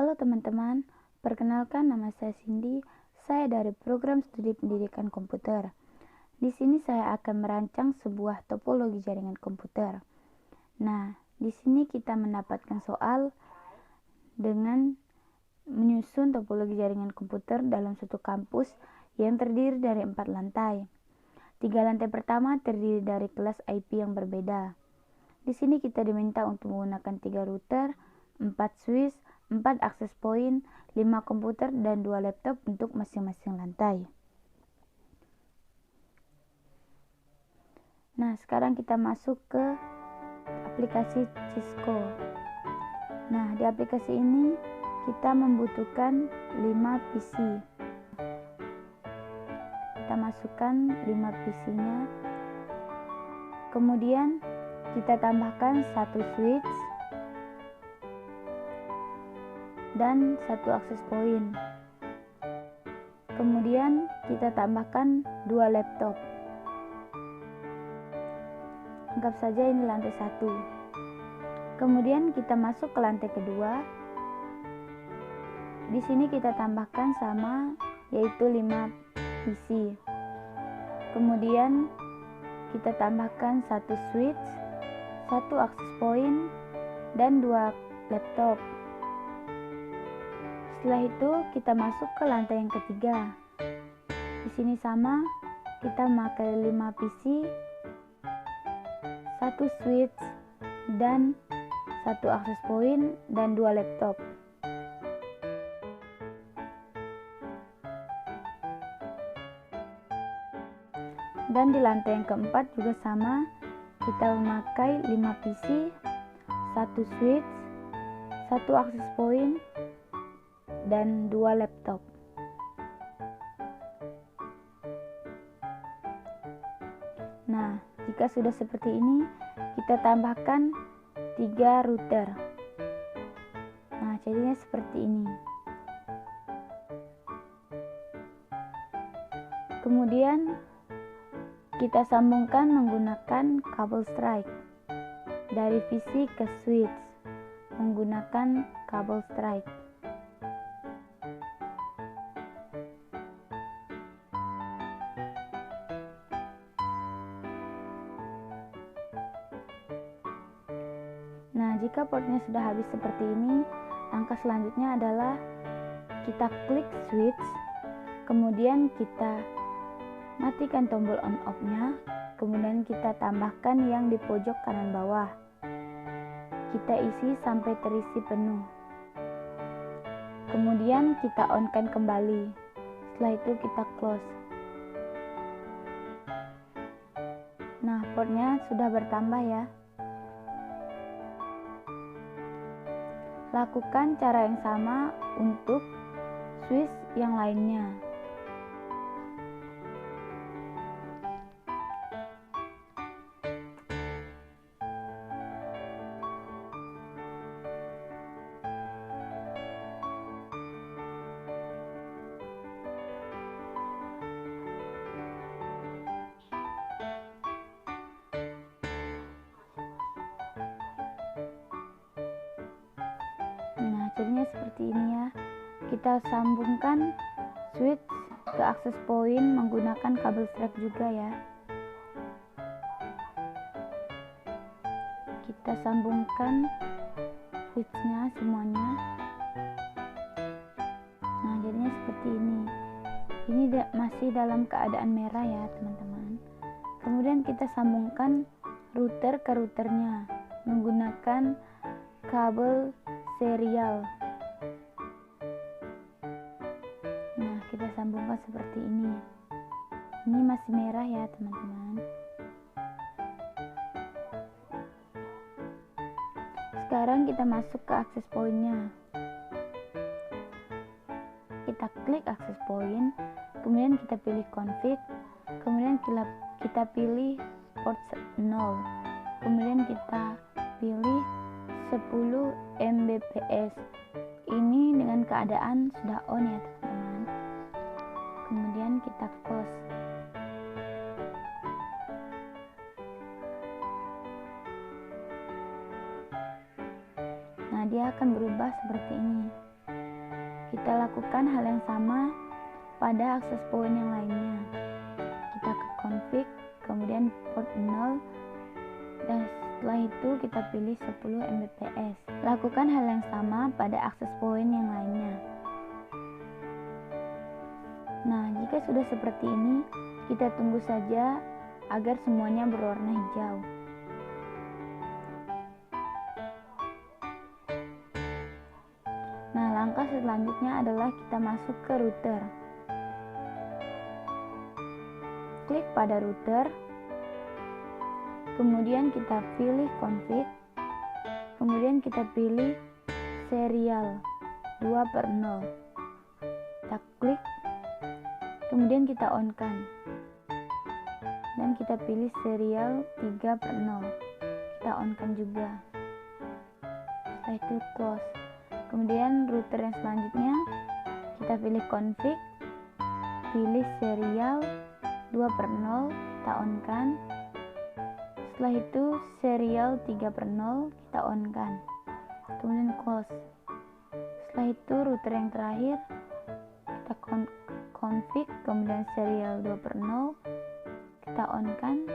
Halo teman-teman, perkenalkan nama saya Cindy. Saya dari program studi pendidikan komputer. Di sini saya akan merancang sebuah topologi jaringan komputer. Nah, di sini kita mendapatkan soal dengan menyusun topologi jaringan komputer dalam suatu kampus yang terdiri dari 4 lantai. 3 lantai pertama terdiri dari kelas IP yang berbeda. Di sini kita diminta untuk menggunakan 3 router, 4 switch, 4 akses point, 5 komputer, dan 2 laptop untuk masing-masing lantai. Nah, sekarang kita masuk ke aplikasi Cisco. Nah, di aplikasi ini kita membutuhkan 5 PC. Kita masukkan 5 PC-nya. Kemudian kita tambahkan 1 switch dan 1 akses point. Kemudian kita tambahkan 2 laptop. Anggap saja ini lantai 1. Kemudian kita masuk ke lantai kedua. Di sini kita tambahkan sama, yaitu 5 PC. Kemudian kita tambahkan 1 switch, 1 akses point, dan 2 laptop. Setelah itu kita masuk ke lantai yang ketiga. Di sini sama, kita memakai 5 PC, 1 switch, dan 1 akses point, dan 2 laptop. Dan di lantai yang keempat juga sama, kita memakai 5 PC, 1 switch, 1 akses point, dan 2 laptop. Nah, jika sudah seperti ini, kita tambahkan 3 router. Nah, jadinya seperti ini. Kemudian kita sambungkan menggunakan kabel strike dari PC ke switch menggunakan kabel strike. Nah, jika portnya sudah habis seperti ini, langkah selanjutnya adalah kita klik switch, kemudian kita matikan tombol on off-nya, kemudian kita tambahkan yang di pojok kanan bawah. Kita isi sampai terisi penuh. Kemudian kita on-kan kembali. Setelah itu kita close. Nah, portnya sudah bertambah ya. Lakukan cara yang sama untuk switch yang lainnya. Jadinya seperti ini ya. Kita sambungkan switch ke akses point menggunakan kabel strap juga ya. Kita sambungkan switchnya semuanya. Nah, jadinya seperti ini. Ini masih dalam keadaan merah ya teman-teman. Kemudian kita sambungkan router ke routernya menggunakan kabel serial. Nah, kita sambungkan seperti ini. Ini masih merah ya teman-teman. Sekarang kita masuk ke akses point-nya. Kita klik akses point, kemudian kita pilih config, kemudian kita pilih port 0, kemudian kita pilih 10 Mbps. Ini dengan keadaan sudah on ya teman-teman. Kemudian kita close. Nah, dia akan berubah seperti ini. Kita lakukan hal yang sama pada akses point yang lainnya. Kita ke config, kemudian port 0, dan setelah itu kita pilih 10 Mbps. Lakukan hal yang sama pada akses point yang lainnya. Nah, jika sudah seperti ini, kita tunggu saja agar semuanya berwarna hijau. Nah, langkah selanjutnya adalah kita masuk ke router. Klik pada router, kemudian kita pilih config, kemudian kita pilih serial 2/0. Kita klik, kemudian kita on-kan, dan kita pilih serial 3/0. Kita on-kan juga. Setelah itu close. Kemudian router yang selanjutnya kita pilih config, pilih serial 2/0, kita on-kan. Setelah itu serial 3/0 kita on-kan, kemudian close. Setelah itu router yang terakhir kita config, kemudian serial 2/0 kita on-kan,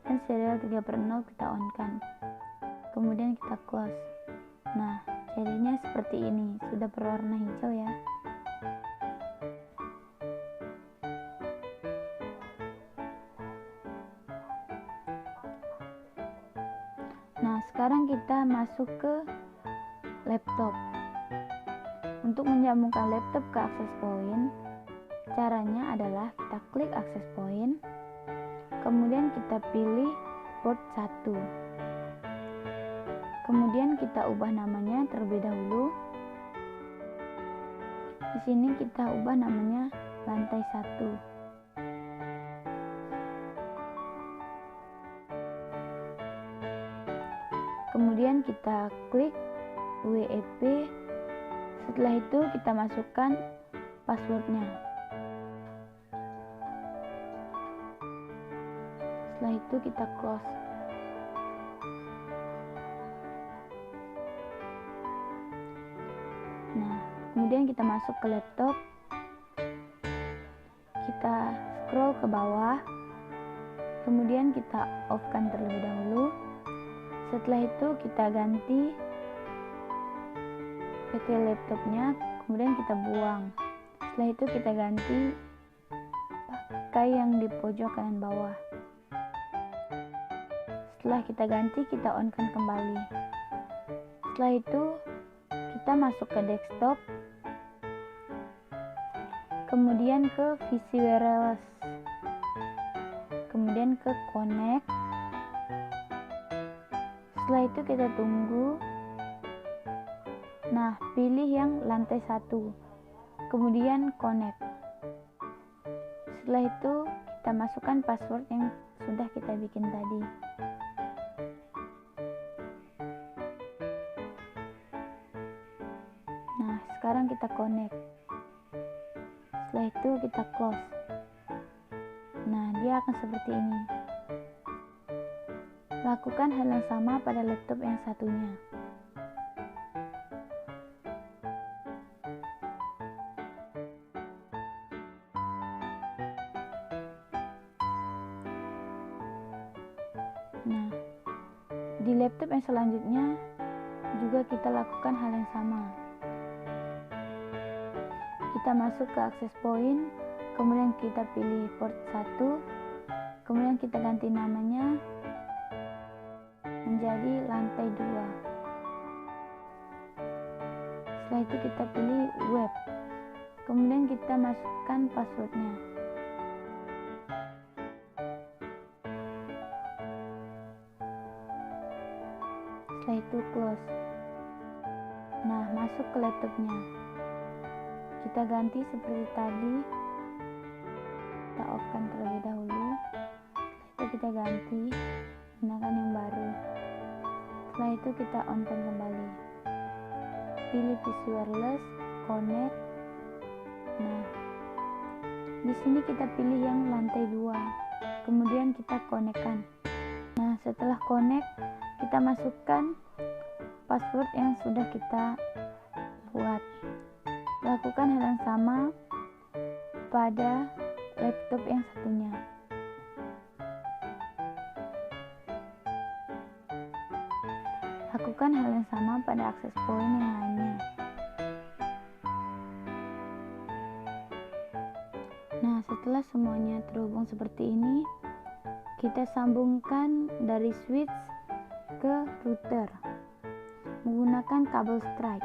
dan serial 3/0 kita on-kan, kemudian kita close. Nah, jadinya seperti ini, sudah berwarna hijau ya. Nah, sekarang kita masuk ke laptop. Untuk menyambungkan laptop ke akses point, caranya adalah kita klik akses point, kemudian kita pilih port 1. Kemudian kita ubah namanya terlebih dahulu. Di sini kita ubah namanya lantai 1. Kemudian kita klik WEP. Setelah itu kita masukkan passwordnya. Setelah itu kita close. Nah, kemudian kita masuk ke laptop. Kita scroll ke bawah. Kemudian kita off-kan terlebih dahulu. Setelah itu kita ganti PT laptopnya, kemudian kita buang. Setelah itu kita ganti pakai yang di pojok kanan bawah. Setelah kita ganti, kita on-kan kembali. Setelah itu kita masuk ke desktop, kemudian ke VC wireless, kemudian ke connect. Setelah itu kita tunggu. Nah, pilih yang lantai 1, kemudian connect. Setelah itu kita masukkan password yang sudah kita bikin tadi. Nah, sekarang kita connect. Setelah itu kita close. Nah, dia akan seperti ini. Lakukan hal yang sama pada laptop yang satunya. Nah, di laptop yang selanjutnya juga kita lakukan hal yang sama. Kita masuk ke access point, kemudian kita pilih port 1, kemudian kita ganti namanya menjadi lantai 2. Setelah itu kita pilih web, kemudian kita masukkan passwordnya. Setelah itu close. Nah, masuk ke laptopnya. Kita ganti seperti tadi. Kita off-kan terlebih dahulu. Setelah itu kita ganti, gunakan yang baru. Setelah itu kita on-kan kembali. Pilih PC wireless, connect. Nah, di sini kita pilih yang lantai 2. Kemudian kita connect-kan. Nah, setelah connect, kita masukkan password yang sudah kita buat. Lakukan hal yang sama pada laptop yang satunya. Lakukan hal yang sama pada akses point yang lainnya. Nah, setelah semuanya terhubung seperti ini, kita sambungkan dari switch ke router menggunakan kabel strike.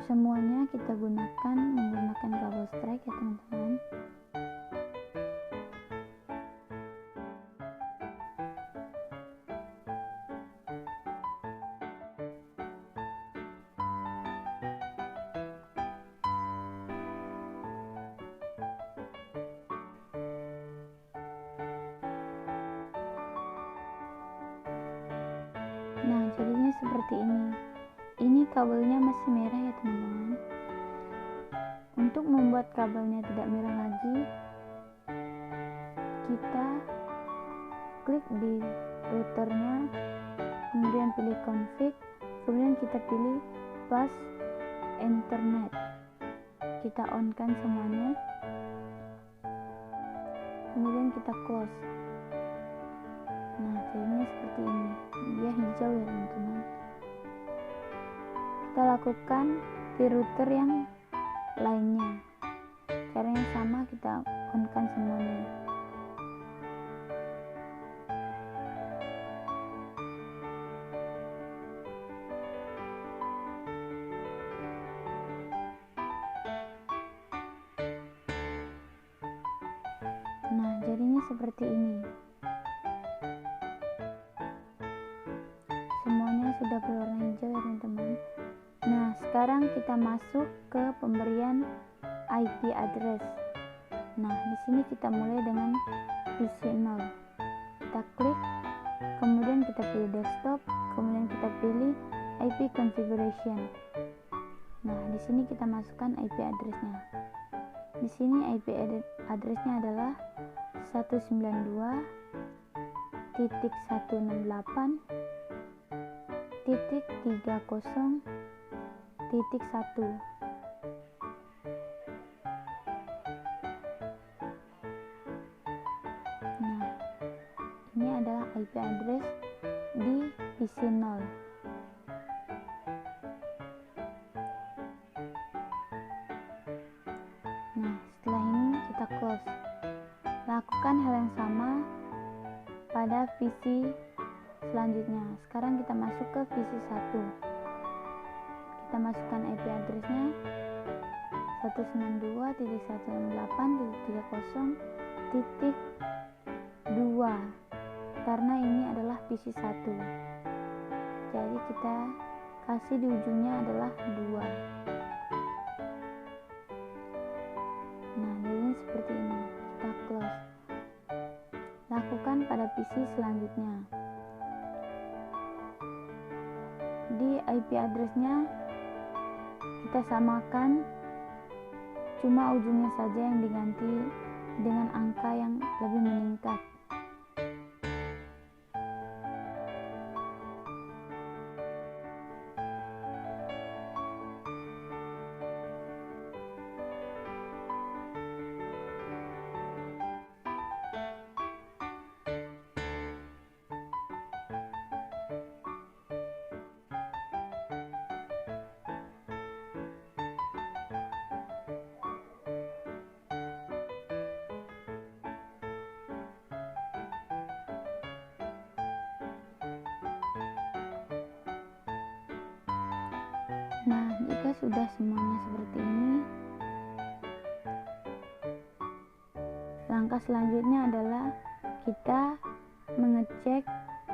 Semuanya kita gunakan menggunakan kabel strike ya teman-teman. Nah, jadinya seperti ini. Ini kabelnya masih merah ya teman-teman. Untuk membuat kabelnya tidak merah lagi, kita klik di routernya, kemudian pilih config, kemudian kita pilih bus internet. Kita on kan semuanya, kemudian kita close. Nah, jadinya seperti ini. Dia hijau ya teman-teman. Kita lakukan di router yang lainnya. Caranya sama, kita on kan semuanya. Nah, jadinya seperti ini. Semuanya sudah berwarna hijau ya teman-teman. Nah, sekarang kita masuk ke pemberian IP address. Nah, di sini kita mulai dengan PC0. Kita klik, kemudian kita pilih desktop, kemudian kita pilih IP configuration. Nah, di sini kita masukkan IP address-nya. Di sini IP address-nya adalah 192.168.30.1. Nah, ini adalah IP address di PC0. Nah, setelah ini kita close. Lakukan hal yang sama pada PC selanjutnya. Sekarang kita masuk ke PC1. Kita masukkan IP address-nya 192.168.30.2 karena ini adalah PC1. Jadi kita kasih di ujungnya adalah 2. Nah, jadinya seperti ini. Kita close. Lakukan pada PC selanjutnya. Di IP address-nya kita samakan, cuma ujungnya saja yang diganti dengan angka yang lebih meningkat. Nah, jika sudah semuanya seperti ini, langkah selanjutnya adalah kita mengecek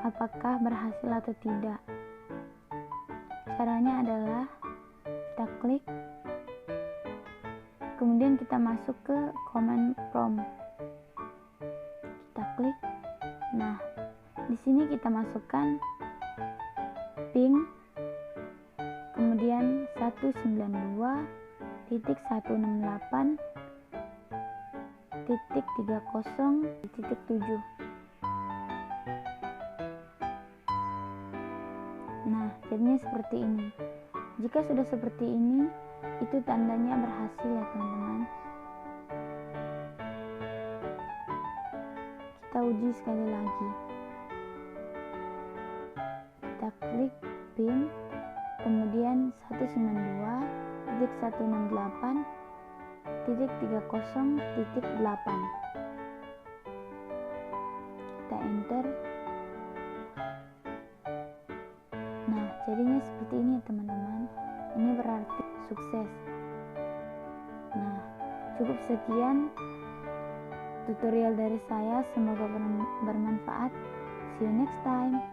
apakah berhasil atau tidak. Caranya adalah kita klik, kemudian kita masuk ke command prompt. Kita klik. Nah, di sini kita masukkan ping, kemudian 192.168.30.1 30.7. Nah, jadinya seperti ini. Jika sudah seperti ini, itu tandanya berhasil ya teman-teman. Kita uji sekali lagi. Kita klik pin, kemudian 192.168.30.8. Kita enter. Nah, jadinya seperti ini ya teman-teman. Ini berarti sukses. Nah, cukup sekian tutorial dari saya, semoga bermanfaat. See you next time.